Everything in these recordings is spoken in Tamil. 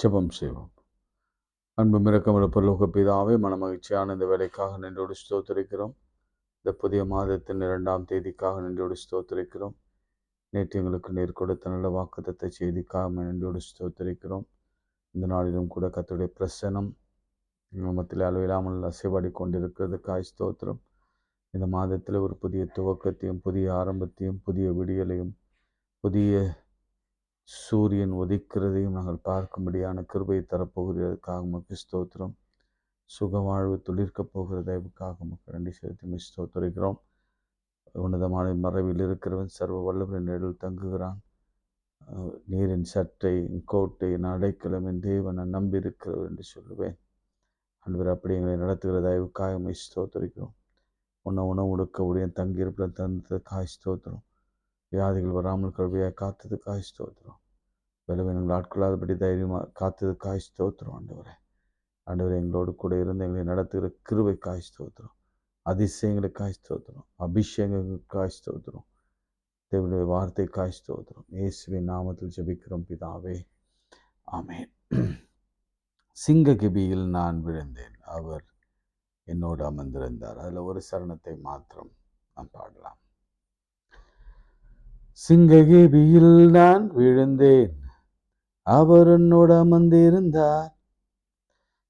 ஜெபம் செய்வோம். அன்பும் இரக்கமுள்ள பரலோக பிதாவே, மனமகிழ்ச்சியான இந்த வேலைக்காக நன்றியோடு ஸ்தோத்திரிக்கிறோம். இந்த புதிய மாதத்தின் 2ஆம் தேதிக்காக நன்றியோடு ஸ்தோத்திரிக்கிறோம். நேற்று எங்களுக்கு நீர் கொடுத்த நல்ல வாக்குத்தத்த செய்திக்காக நன்றியோடு ஸ்தோத்திரிக்கிறோம். இந்த நாளிலும் கூட கர்த்தருடைய பிரசன்னம் மத்தியில் அளவில்லாமல் அசைவாடி கொண்டிருக்கிறதுக்காய் ஸ்தோத்திரம். இந்த மாதத்தில் ஒரு புதிய துவக்கத்தையும் புதிய ஆரம்பத்தையும் புதிய விடியலையும் புதிய சூரியன் உதிக்கிறதையும் நாங்கள் பார்க்கும்படியான கிருபையை தரப்போகிறதுக்காக உமக்கு ஸ்தோத்திரம். சுக வாழ்வு துளிர்க்கப் போகிற தயவுக்காக உமக்கு நன்றி செலுத்தி ஸ்தோத்திரிக்கிறோம். உன்னதமான மறைவில் இருக்கிறவன் சர்வ வல்லவரின் நிழலில் தங்குகிறான். நீரின் சட்டை கோட்டை அடைக்கலம் என் தேவனை நம்பியிருக்கிறவர் என்று சொல்லுவேன். அன்பர் அப்படி எங்களை நடத்துகிற தயவுக்காக ஸ்தோத்திரிக்கிறோம். உணவு உடுக்க உடைய தங்கியிருப்பிட தந்ததுக்காக ஸ்தோத்திரம். வியாதிகள் வராமல் கல்வியாக காத்ததுக்காக ஸ்தோத்திரம். பலவீனங்கள் ஆட்கொள்ளாதபடி தைரியமாக காத்ததுக்காக ஸ்தோத்திரம். ஆண்டவரே எங்களோடு கூட இருந்து எங்களை நடத்துகிற கிருபைக்காக ஸ்தோத்திரம். அதிசயங்களுக்காக ஸ்தோத்திரம். அபிஷேகங்களுக்காக ஸ்தோத்திரம். தேவனுடைய வார்த்தைக்காக ஸ்தோத்திரம். இயேசுவின் நாமத்தில் ஜெபிக்கிறோம் பிதாவே, ஆமென். சிங்ககிபியில் நான் விழுந்தேன், அவர் என்னோடு அமர்ந்திருந்தார். அதில் ஒரு சரணத்தை மாத்திரம் நாம் பாடலாம். சிங்ககிபியில் நான் விழுந்தேன், அவர் என்னோடு அமர்ந்திருந்தார்.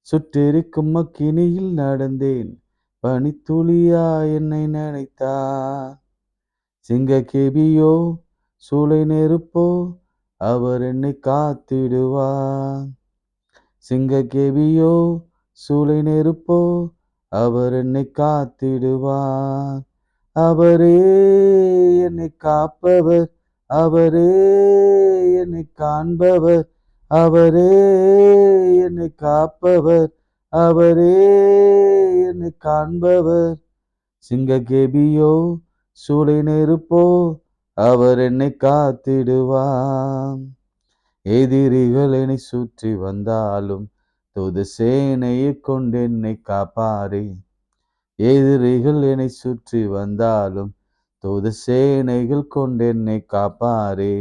சுற்றிருக்கும் அக்கினியில் நடந்தேன், பனித்துளியா என்னை நினைத்தார். சிங்ககேபியோ சூளை நெருப்போ, அவர் என்னை காத்திடுவார். சிங்ககேபியோ சூளை நெருப்போ, அவர் என்னை காத்திடுவார். அவரே என்னை காப்பவர், அவரே என்னை காண்பவர், அவரே என்னை காப்பவர், அவரே என்னை காண்பவர். சிங்ககேபியோ சூளை நெருப்போ, அவர் என்னை காத்திடுவார். எதிரிகள் என்னை சுற்றி வந்தாலும் தூது சேனையை கொண்டு என்னை காப்பாரே. எதிரிகள் என்னை சுற்றி வந்தாலும் தூது சேனைகள் கொண்டு என்னை காப்பாரே.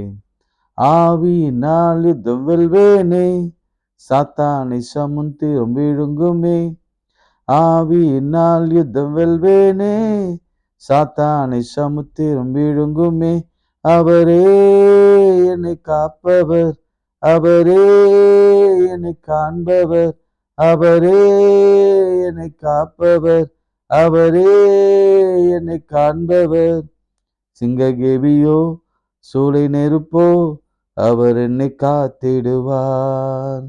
ஆவியினால் யுத்தம் வெல்வேனே, சாத்தானை சமுத்திரம் விழுங்குமே. ஆவியினால் யுத்தம் வெல்வேனே, சாத்தானை சமுத்திரம் விழுங்குமே. அவரே என்னை காப்பவர், அவரே என்னை காண்பவர், அவரே என்னை காப்பவர், அவரே என்னை காண்பவர். சிங்ககேபியோ சூளை நெருப்போ, அவர் என்னை காத்திடுவார்.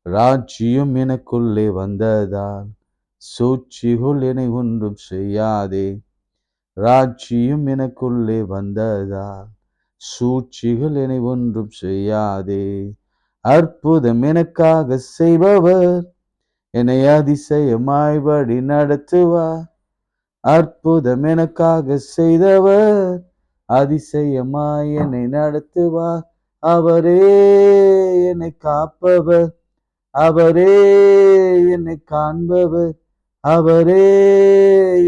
ராஜ்யம் எனக்குள்ளே வந்ததால் சூழ்ச்சிகள் என்னை ஒன்றும் செய்யாதே. ராஜ்யம் எனக்குள்ளே வந்ததால் சூழ்ச்சிகள் என்னை ஒன்றும் செய்யாதே. அற்புதம் எனக்காக செய்பவர் என்னை அதிசயமாய் வழி நடத்துவார். அற்புதம் எனக்காக செய்தவர் அதிசயமாய் என்னை நடத்துவார். அவரே என்னை காப்பவர், அவரே என்னை காண்பவர், அவரே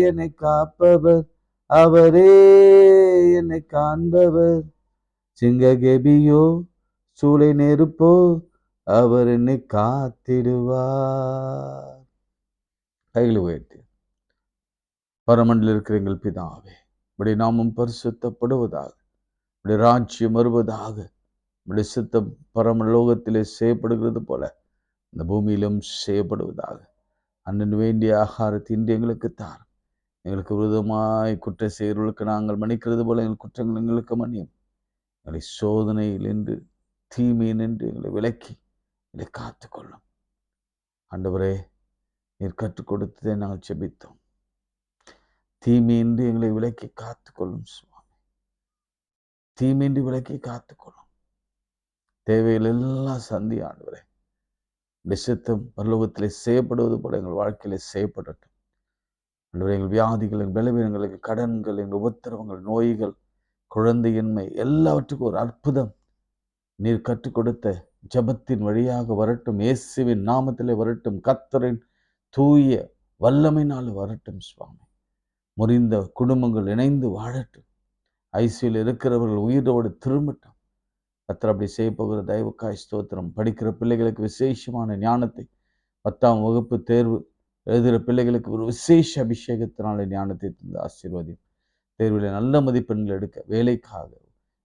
என்னை காப்பவர், அவரே என்னை காண்பவர். சிங்ககேபியோ சூளை நெருப்போ, அவர் என்னை காத்திடுவார். கைகளை உயர்த்தி. பரமண்டலில் இருக்கிற எங்கள் பிதாவே, உடைய நாமம் பரிசுத்தப்படுவதாக, உடைய ராஜ்யம் வருவதாக, உடைய சித்தம் பரமலோகத்திலே செய்யப்படுகிறது போல இந்த பூமியிலும் செய்யப்படுவதாக. அண்ணன் வேண்டிய ஆகாரத்தை இன்று எங்களுக்கு தார். எங்களுக்கு விரோதமாய் குற்றம் செய்கிறவர்களுக்கு நாங்கள் மன்னிக்கிறது போல எங்கள் குற்றங்கள் எங்களுக்கு மன்னியும். எங்களை சோதனையில் என்று தீமை நின்று எங்களை விலக்கி எங்களை காத்துக்கொள்ளும். ஆண்டவரே, நீர் கற்றுக் கொடுத்ததை நாங்கள் செபித்தோம். தீமையின்றி எங்களை விலக்கி காத்துக்கொள்ளும் சுவாமி. தீமையின்றி விலக்கி காத்துக்கொள்ளும். தேவைகள் எல்லாம் சந்தி ஆண்டவரே. சித்தம் பரலோகத்திலே செய்யப்படுவது போல எங்கள் வாழ்க்கையிலே செய்யப்படட்டும். ஆண்டவரே, எங்கள் வியாதிகள், எங்கள் பலவீனங்கள், எங்கள் கடன்கள், எங்கள் உபத்திரவங்கள், நோய்கள், குழந்தையின்மை எல்லாவற்றுக்கும் ஒரு அற்புதம் நீர் கற்றுக் கொடுத்த ஜபத்தின் வழியாக வரட்டும். இயேசுவின் நாமத்திலே வரட்டும். கர்த்தரின் தூய வல்லமையினால் வரட்டும் சுவாமி. முறிந்த குடும்பங்கள் இணைந்து வாழட்டும். ஐசியில் இருக்கிறவர்கள் உயிரோடு திரும்பட்டும். கர்த்தர் அப்படி செய்ய போகிற தயவுக்காய் ஸ்தோத்திரம். படிக்கிற பிள்ளைகளுக்கு விசேஷமான ஞானத்தை, 10ஆம் வகுப்பு தேர்வு எழுதுகிற பிள்ளைகளுக்கு ஒரு விசேஷ அபிஷேகத்தினாலே ஞானத்தை தந்து ஆசீர்வதி. தேர்வில் நல்ல மதிப்பெண்கள் எடுக்க, வேலைக்காக,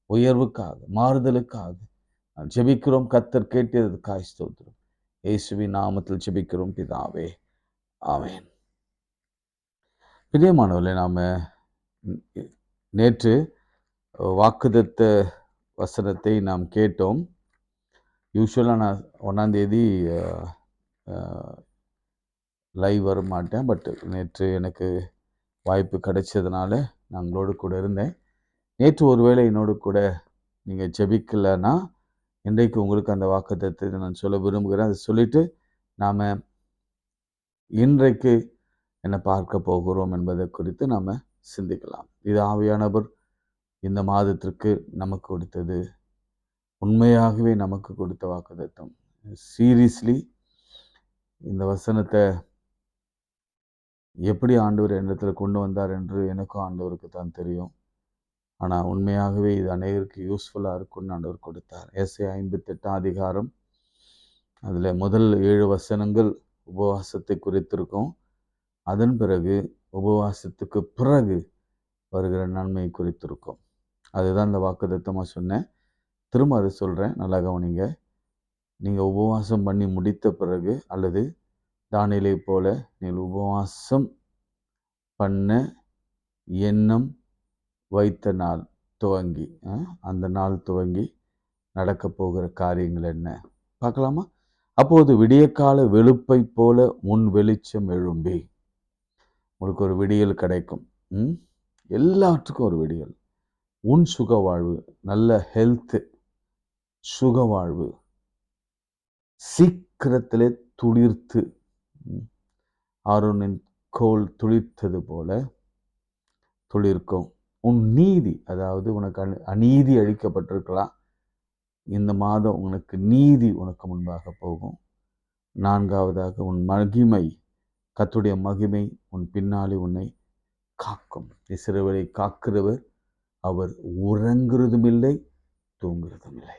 உயர்வுக்காக, மாறுதலுக்காக ஜெபிக்கிறோம். கர்த்தர் கேட்டதற்காய் ஸ்தோத்திரம். இயேசுவின் நாமத்தில் ஜெபிக்கிறோம் பிதாவே, ஆமென். பிரியமானவர்களே, நாம நேற்று வாக்குத்தத்த வசனத்தை நாம் கேட்டோம். யூஸ்வலாக நான் 1ஆம் தேதி லைவ் வர மாட்டேன். பட் நேற்று எனக்கு வாய்ப்பு கிடைச்சதுனால நான் உங்களோடு கூட இருந்தேன். நேற்று ஒருவேளை என்னோடு கூட நீங்கள் ஜெபிக்கலைன்னா, இன்றைக்கு உங்களுக்கு அந்த வாக்குத்தத்தத்தை நான் சொல்ல விரும்புகிறேன். அதை சொல்லிவிட்டு நாம் இன்றைக்கு என்ன பார்க்க போகிறோம் என்பதை குறித்து நாம் சிந்திக்கலாம். இது ஆவியானவர் இந்த மாதத்திற்கு நமக்கு கொடுத்தது, உண்மையாகவே நமக்கு கொடுத்த வாக்குத்தத்தம். சீரியஸ்லி இந்த வசனத்தை எப்படி ஆண்டவர் என்னிடத்தில் கொண்டு வந்தார் என்று எனக்கும் ஆண்டவருக்கு தான் தெரியும். ஆனால் உண்மையாகவே இது அநேகருக்கு யூஸ்ஃபுல்லாக இருக்கும்னு ஆண்டவர் கொடுத்தார். ஏசாயா 58ஆம் அதிகாரம், அதில் முதல் 7 வசனங்கள் உபவாசத்தை குறித்திருக்கும். அதன் பிறகு உபவாசத்துக்கு பிறகு வருகிற நன்மை குறித்திருக்கும். அதுதான் இந்த வாக்குத்தத்தமாக சொன்னேன். திரும்ப அதை சொல்கிறேன், நல்லா கவனிங்க. நீங்கள் உபவாசம் பண்ணி முடித்த பிறகு, அல்லது தானியேலை போல நீங்கள் உபவாசம் பண்ண எண்ணம் வைத்த நாள் துவங்கி, அந்த நாள் துவங்கி நடக்க போகிற காரியங்கள் என்ன பார்க்கலாமா? அப்போது விடியற்கால வெளுப்பை போல முன் வெளிச்சம் எழும்பி, உங்களுக்கு ஒரு விடியல் கிடைக்கும். எல்லாத்துக்கும் ஒரு விடியல். உன் சுக வாழ்வு, நல்ல ஹெல்த்து, சுக வாழ்வு சீக்கிரத்திலே துளிர்த்து, ஆரோனின் கோல் துளிர்த்தது போல துளிர்க்கும். உன் நீதி, அதாவது உனக்கு அநீதி அழிக்கப்பட்டிருக்கலாம், இந்த மாதம் உனக்கு நீதி உனக்கு முன்பாக போகும். 4வதாக உன் மகிமை, கர்த்தருடைய மகிமை உன் பின்னாலே உன்னை காக்கும். இஸ்ரவேலை காக்கிறவர் அவர் உறங்குறதும் இல்லை, தூங்குறதும் இல்லை.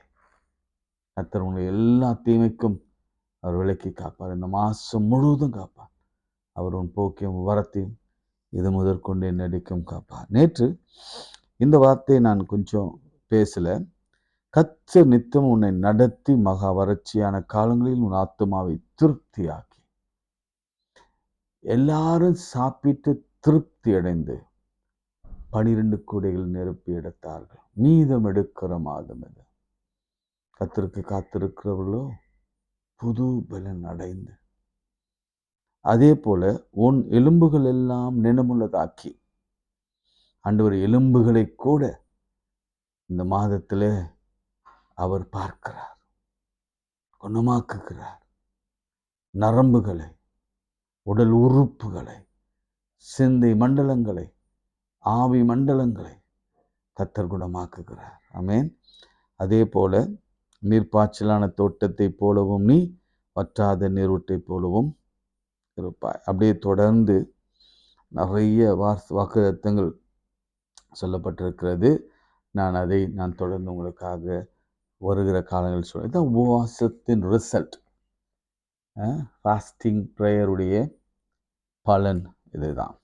கர்த்தர் உங்களை எல்லா தீமைக்கும் அவர் விலக்கி காப்பார். இந்த மாதம் முழுவதும் காப்பார். அவர் உன் போக்கையும் வரத்தையும் இது முதற்கொண்டு நடிக்கும் காப்பார். நேற்று இந்த வார்த்தையை நான் கொஞ்சம் பேசலை. கர்த்தர் நித்தம் உன்னை நடத்தி மகா வறட்சியான காலங்களில் உன் ஆத்துமாவை திருப்தியாக்கி, எல்லாரும் சாப்பிட்டு திருப்தி அடைந்து 12 கூடைகள் நிரப்பி எடுத்தார்கள். மீதம் எடுக்கிற மாதம் இது. கர்த்தருக்கு காத்திருக்கிறவர்களோ புது பலன் அடைந்து, அதே போல உன் எலும்புகள் எல்லாம் நினமுள்ளதாக்கி, ஆண்டவர் எலும்புகளை கூட இந்த மாதத்தில் அவர் பார்க்கிறார், குணமாக்குகிறார். நரம்புகளை, உடல் உறுப்புகளை, சிந்தை மண்டலங்களை, ஆவி மண்டலங்களை கர்த்தர் குணமாக்குகிறார். ஆமென். அதே போல நீர்ப்பாய்ச்சலான தோட்டத்தை போலவும் நீ வற்றாத நீரூற்றை போலவும் இருப்பாய். அப்படியே தொடர்ந்து நிறைய வாக்குத்தத்தங்கள் சொல்லப்பட்டிருக்கிறது. நான் தொடர்ந்து உங்களுக்காக வருகிற காலங்கள் சொல்கிறேன். இதுதான் உபவாசத்தின் ரிசல்ட். ஃபாஸ்டிங் ப்ரேயருடைய பலன் இதுதான்.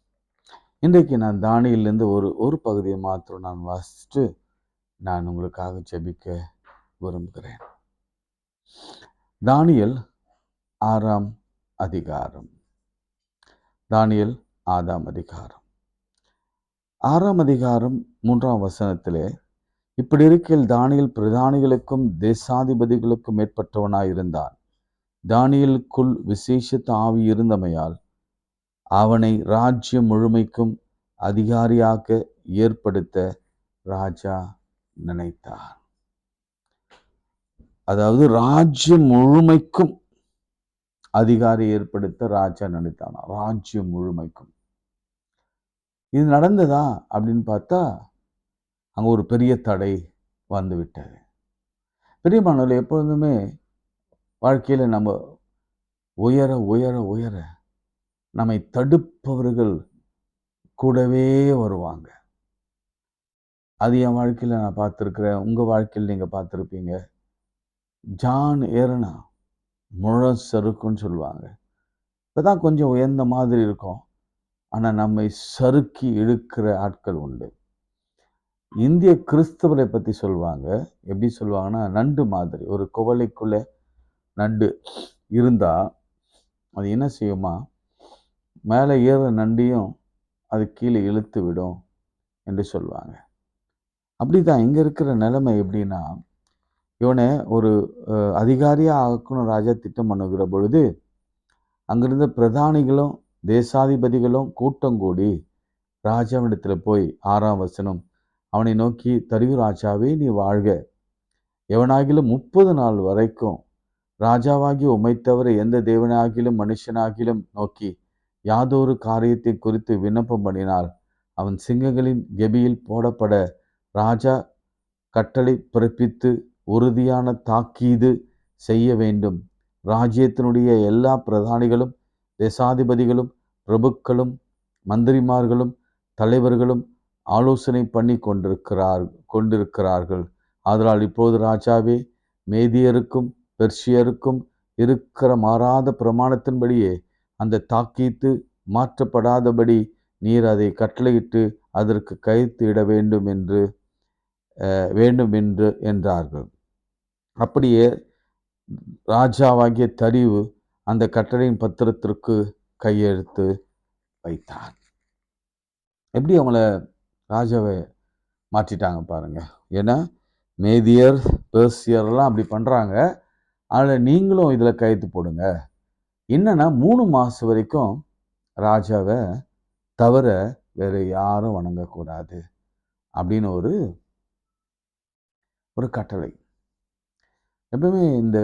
இன்றைக்கு நான் தானியேலிருந்து ஒரு பகுதியை மாத்திரம் நான் வாசிச்சுட்டு நான் உங்களுக்காக ஜெபிக்க விரும்புகிறேன். தானியேல் 6ஆம் அதிகாரம். தானியேல் 6ஆம் அதிகாரம் 6ஆம் அதிகாரம் 3ஆம் வசனத்திலே, இப்படி இருக்கையில் தானியேல் பிரதானிகளுக்கும் தேசாதிபதிகளுக்கும் மேற்பட்டவனாயிருந்தான். தானியேலுக்குள் விசேஷித்த ஆவி இருந்தமையால் அவனை ராஜ்யம் முழுமைக்கும் அதிகாரியாக ஏற்படுத்த ராஜா நினைத்தார். அதாவது ராஜ்யம் முழுமைக்கும் அதிகாரி ஏற்படுத்த ராஜா நினைத்தானா? ராஜ்யம் முழுமைக்கும். இது நடந்ததா அப்படின்னு பார்த்தா அங்கே ஒரு பெரிய தடை வந்து விட்டது. பிரியமானவர்களே, எப்பொழுதுமே வாழ்க்கையில் நம்ம உயர உயர உயர நம்மை தடுப்பவர்கள் கூடவே வருவாங்க. அது என் வாழ்க்கையில் நான் பார்த்துருக்குறேன். உங்கள் வாழ்க்கையில் நீங்கள் பார்த்துருப்பீங்க. ஜான் ஏறுனா முழ சறுக்குன்னு சொல்லுவாங்க. இப்போதான் கொஞ்சம் உயர்ந்த மாதிரி இருக்கும். ஆனால் நம்மை சறுக்கி இழுக்கிற ஆட்கள் உண்டு. இந்திய கிறிஸ்தவரை பற்றி சொல்லுவாங்க. எப்படி சொல்லுவாங்கன்னா, நண்டு மாதிரி. ஒரு குவளைக்குள்ளே நண்டு இருந்தால் அது என்ன செய்யுமா, மேலே ஏற நண்டையும் அது கீழே இழுத்து விடும் என்று சொல்லுவாங்க. அப்படி தான் இங்கே இருக்கிற நிலைமை எப்படின்னா, இவனை ஒரு அதிகாரியாக ஆக்கணும் ராஜா திட்டம் பண்ணுகிற பொழுது, அங்கிருந்த பிரதானிகளும் தேசாதிபதிகளும் கூட்டம் கூடி ராஜாவிடத்தில் போய் 6ஆம் வசனம், அவனை நோக்கி, தரியு ராஜாவே நீ வாழ்க, எவனாகிலும் 30 நாள் வரைக்கும் ராஜாவாகி உம்மை தவிர எந்த தேவனாகிலும் மனுஷனாகிலும் நோக்கி யாதொரு காரியத்தை குறித்து விண்ணப்பம் பண்ணினால் அவன் சிங்கங்களின் கெபியில் போடப்பட ராஜா கட்டளை பிறப்பித்து உறுதியான தாக்கீது செய்ய வேண்டும். ராஜ்யத்தினுடைய எல்லா பிரதானிகளும் தேசாதிபதிகளும் பிரபுக்களும் மந்திரிமார்களும் தலைவர்களும் ஆலோசனை பண்ணி கொண்டிருக்கிறார்கள். ஆதலால் இப்போது ராஜாவே, மேதியருக்கும் பெர்ஷியருக்கும் இருக்கிற மாறாத பிரமாணத்தின்படியே அந்த தாக்கீத்து மாற்றப்படாதபடி நீர் அதை கட்டளையிட்டு அதற்கு கைத்து இட வேண்டும் என்று என்றார்கள். அப்படியே ராஜாவாகிய தரியு அந்த கட்டளையின் பத்திரத்திற்கு கையெழுத்து வைத்தார். எப்படி அவங்கள ராஜாவை மாற்றிட்டாங்க பாருங்க. ஏன்னா மேதியர் பெர்சியர்லாம் அப்படி பண்ணுறாங்க. அதில் நீங்களும் இதில் கையெழுத்து போடுங்க. என்னன்னா 3 மாதம் வரைக்கும் ராஜாவை தவிர வேறு யாரும் வணங்கக்கூடாது அப்படின்னு ஒரு கட்டளை. எப்பவுமே இந்த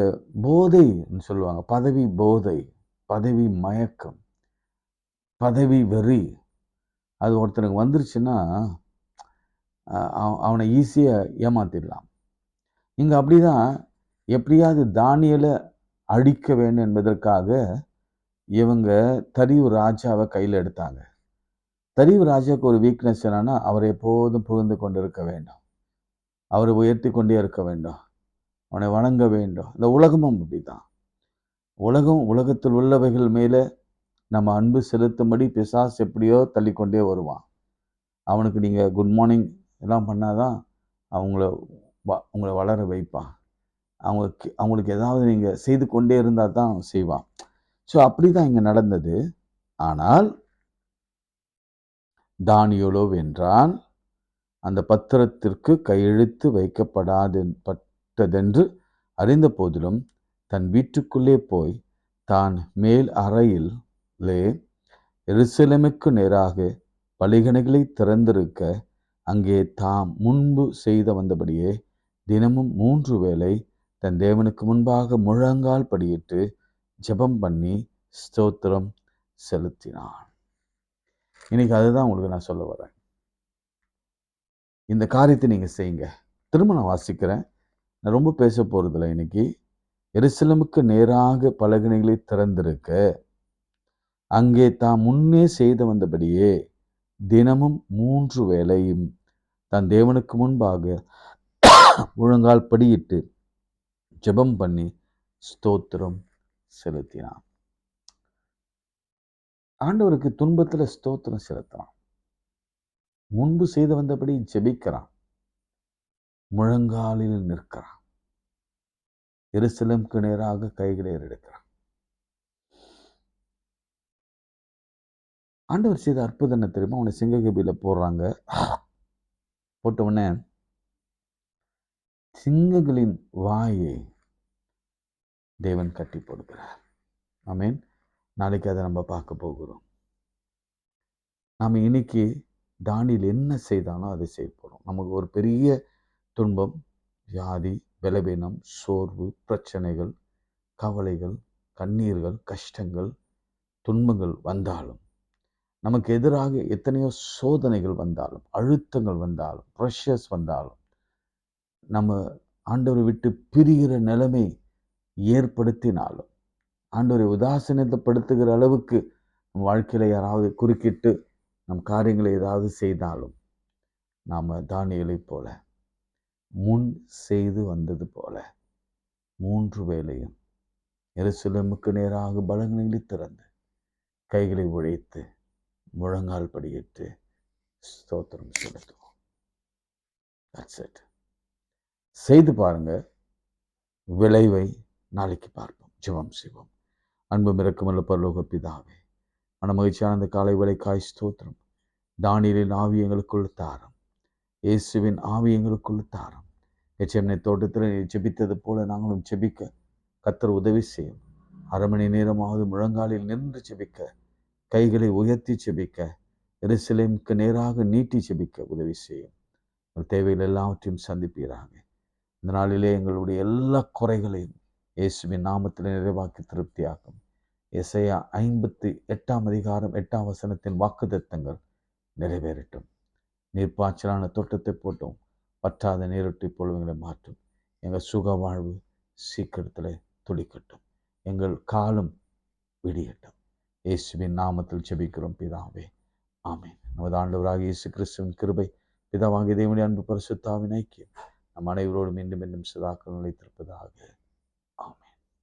போதைன்னு சொல்லுவாங்க, பதவி போதை, பதவி மயக்கம், பதவி வெறி, அது ஒருத்தனுக்கு வந்துருச்சுன்னா அவனை ஈஸியாக ஏமாத்திடலாம். இங்கே அப்படிதான் எப்படியாவது தானியலை அழிக்க வேண்டும் என்பதற்காக இவங்க தரியு ராஜாவை கையில் எடுத்தாங்க. தரியு ராஜாவுக்கு ஒரு வீக்னஸ் என்னன்னா, அவரை எப்போதும் புகழ்ந்து கொண்டு இருக்க வேண்டும், அவரை உயர்த்தி கொண்டே இருக்க வேண்டும், அவனை வணங்க வேண்டும். இந்த உலகமும் அப்படிதான். உலகத்தில் உள்ளவைகள் மேலே நம்ம அன்பு செலுத்தும்படி பிசாசு எப்படியோ தள்ளிக்கொண்டே வருவான். அவனுக்கு நீங்கள் குட் மார்னிங் எல்லாம் பண்ணாதான் உங்களை வளர வைப்பான். அவங்களுக்கு ஏதாவது நீங்கள் செய்து கொண்டே இருந்தால் தான் செய்வான். ஸோ அப்படி தான் இங்கே நடந்தது. ஆனால் தானியேலோ வென்றான். அந்த பத்திரத்திற்கு கையெழுத்து வைக்கப்படாதென்று அறிந்த போதிலும் தன் வீட்டுக்குள்ளே போய் தான் மேல் அறையிலே எருசலேமுக்கு நேராக பலிகணைகளை திறந்திருக்க அங்கே தாம் முன்பு செய்து வந்தபடியே தினமும் 3 வேளை தன் தேவனுக்கு முன்பாக முழங்கால் படியிட்டு ஜெபம் பண்ணி ஸ்தோத்திரம் செலுத்தினான். இன்னைக்கு அதுதான் உங்களுக்கு நான் சொல்ல வரேன். இந்த காரியத்தை நீங்கள் செய்யுங்க. திரும்ப நான் வாசிக்கிறேன், நான் ரொம்ப பேச போகிறதில்ல. இன்னைக்கு எருசலேமுக்கு நேராக பலகணிகளை திறந்திருக்க அங்கே தாம் முன்னே செய்து வந்தபடியே தினமும் 3 வேளையும் தன் தேவனுக்கு முன்பாக முழங்கால் படியிட்டு ஜெபம் பண்ணி ஸ்தோத்திரம் செலுத்தினான். ஆண்டவருக்கு துன்பத்தில் ஸ்தோத்திரம் செலுத்தினான். முன்பு செய்து வந்தபடி ஜெபிக்கிறான், முழங்காலில் நிற்கிறான், எருசலேமுக்கு நேராக கைகளை எடுக்கிறான். ஆண்டவர் செய்த அற்புதம் என்ன தெரியுமா? அவனை சிங்ககபியில போடுறாங்க. போட்ட உடனே சிங்கங்களின் வாயை தேவன் கட்டி போடுகிறார். ஆமீன். நாளைக்கு அதை நம்ம பார்க்க போகிறோம். நாம் இன்னைக்கு தானியேல் என்ன செய்தானோ அதை செய்ய போகிறோம். நமக்கு ஒரு பெரிய துன்பம், வியாதி, பலவீனம், சோர்வு, பிரச்சனைகள், கவலைகள், கண்ணீர்கள், கஷ்டங்கள், துன்பங்கள் வந்தாலும், நமக்கு எதிராக எத்தனையோ சோதனைகள் வந்தாலும், அழுத்தங்கள் வந்தாலும், ப்ரெஷர்ஸ் வந்தாலும், நம்ம ஆண்டவரை விட்டு பிரிகிற நிலைமை ஏற்படுத்தினாலும், ஆண்டவரை உதாசீனப்படுத்துகிற அளவுக்கு நம் வாழ்க்கையில் யாராவது குறுக்கிட்டு நம் காரியங்களை ஏதாவது செய்தாலும், நாம் தானியேலைப் போல முன் செய்து வந்தது போல 3 வேளையும் எருசலேமுக்கு நேராக பலகணிகளை திறந்து கைகளை உழைத்து முழங்கால் படியிட்டு ஸ்தோத்திரம் செலுத்துவோம். That's it. செய்து பாருங்க, விளைவை நாளைக்கு பார்ப்போம். ஜெபம் செய்வோம். அன்பும் இரக்கமுள்ள பரலோக பிதாவே, மனமகிழ்ச்சியான இந்த காலை வேளைக்காய் ஸ்தோத்திரம். தானியேலின் ஆவி எங்களுக்குள் தாரும், இயேசுவின் ஆவி எங்களுக்குள் தாரும். எச்செம்னை தோட்டத்தில் ஜெபித்தது போல நாங்களும் ஜெபிக்க கர்த்தர் உதவி செய்யும். 1/2 மணி நேரமாவது முழங்காலில் நின்று ஜெபிக்க, கைகளை உயர்த்தி ஜெபிக்க, எருசலேமுக்கு நேராக நீட்டி ஜெபிக்க உதவி செய்யும். தேவைகள் எல்லாவற்றையும் சந்திப்பீராக. இந்த நாளிலே எங்களுடைய எல்லா குறைகளையும் இயேசுவின் நாமத்தில் நிறைவாக்கி திருப்தியாகும். எசையா 58 அதிகாரம் 8 வசனத்தின் வாக்குத்தத்தங்கள் நிறைவேறட்டும். நீர்ப்பாய்ச்சலான தோட்டத்தை போட்டோம், பற்றாத நீரொட்டி பொழுதுகளை மாற்றும். எங்கள் சுக வாழ்வு சீக்கிரத்தில் துடிக்கட்டும், எங்கள் காலம் விடியட்டும். இயேசுவின் நாமத்தில் ஜெபிக்கிறோம் பிதாவே, ஆமென். நமது ஆண்டவராகிய இயேசு கிறிஸ்துவின் கிருபை, பிதாவாகிய தேவனுடைய அன்பு, பரிசுத்த ஆவியின் ஐக்கியம் நம் அனைவரோடும் மீண்டும் சதாக்கள் நிலைத்திருப்பதாக.